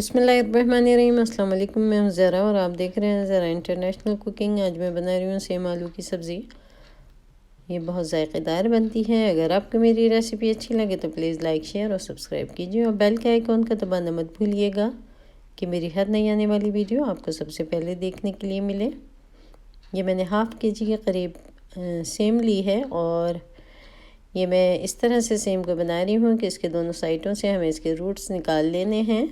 बिस्मिल्लाहिर्रहमानिर्रहीम। अस्सलाम वालेकुम। मैं हूं ज़रा और आप देख रहे हैं ज़रा इंटरनेशनल कुकिंग। आज मैं बना रही हूं सेम आलू की सब्ज़ी। ये बहुत ज़ायक़ेदार बनती है। अगर आपको मेरी रेसिपी अच्छी लगे तो प्लीज़ लाइक शेयर और सब्सक्राइब कीजिए और बेल के आइकॉन का दबाना मत भूलिएगा कि मेरी हर नई आने वाली वीडियो आपको सबसे पहले देखने के लिए मिले। ये मैंने हाफ़ kg के करीब सेम ली है और ये मैं इस तरह से सेम को बना रही हूँ कि इसके दोनों साइडों से हमें इसके रूट्स निकाल लेने हैं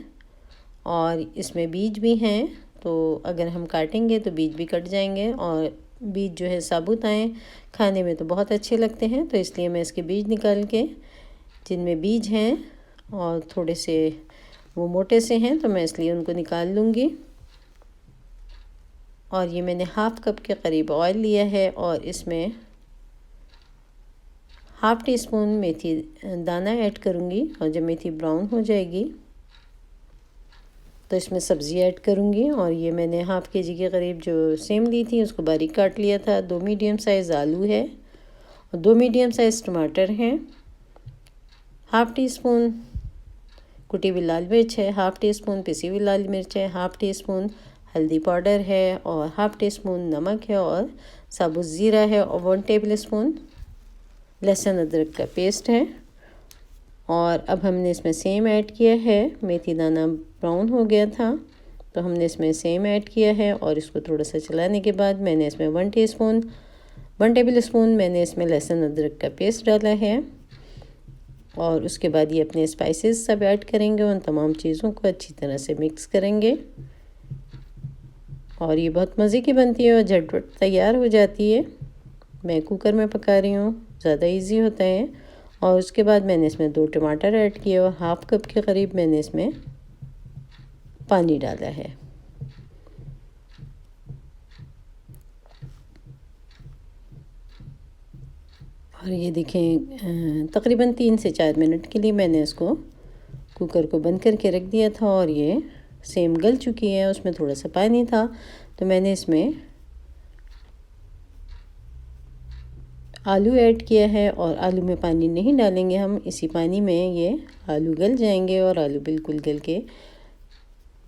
और इसमें बीज भी हैं, तो अगर हम काटेंगे तो बीज भी कट जाएंगे और बीज जो है साबुत आए खाने में तो बहुत अच्छे लगते हैं, तो इसलिए मैं इसके बीज निकाल के जिनमें बीज हैं और थोड़े से वो मोटे से हैं तो मैं इसलिए उनको निकाल लूँगी। और ये मैंने हाफ़ कप के करीब ऑयल लिया है और इसमें हाफ़ टी स्पून मेथी दाना ऐड करूँगी और जब मेथी ब्राउन हो जाएगी तो इसमें सब्ज़ी ऐड करूँगी। और ये मैंने हाफ़ kg के करीब जो सेम ली थी उसको बारीक काट लिया था। 2 मीडियम साइज़ आलू है और 2 मीडियम साइज़ टमाटर हैं। हाफ़ टी स्पून कुटी हुई लाल मिर्च है, हाफ़ टी स्पून पिसी हुई लाल मिर्च है, हाफ़ टी स्पून हल्दी पाउडर है और हाफ़ टी स्पून नमक है और साबुत ज़ीरा है और 1 टेबल स्पून लहसुन अदरक का पेस्ट है। और अब हमने इसमें सेम ऐड किया है। मेथी दाना ब्राउन हो गया था तो हमने इसमें सेम ऐड किया है और इसको थोड़ा सा चलाने के बाद मैंने इसमें 1 टेबल स्पून मैंने इसमें लहसुन अदरक का पेस्ट डाला है। और उसके बाद ये अपने स्पाइसेस सब ऐड करेंगे, उन तमाम चीज़ों को अच्छी तरह से मिक्स करेंगे और ये बहुत मज़े की बनती है और झटपट तैयार हो जाती है। मैं कुकर में पका रही हूँ, ज़्यादा इजी होता है। और उसके बाद मैंने इसमें 2 टमाटर ऐड किए और हाफ़ कप के करीब मैंने इसमें पानी डाला है। और ये देखें तकरीबन 3 से 4 मिनट के लिए मैंने इसको कुकर को बंद करके रख दिया था और ये सेम गल चुकी है। उसमें थोड़ा सा पानी था तो मैंने इसमें आलू ऐड किया है और आलू में पानी नहीं डालेंगे हम, इसी पानी में ये आलू गल जाएंगे और आलू बिल्कुल गल के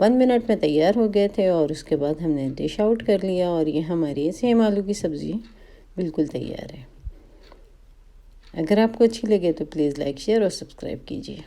1 मिनट में तैयार हो गए थे। और उसके बाद हमने डिश आउट कर लिया और ये हमारी सेम आलू की सब्ज़ी बिल्कुल तैयार है। अगर आपको अच्छी लगे तो प्लीज़ लाइक शेयर और सब्सक्राइब कीजिए।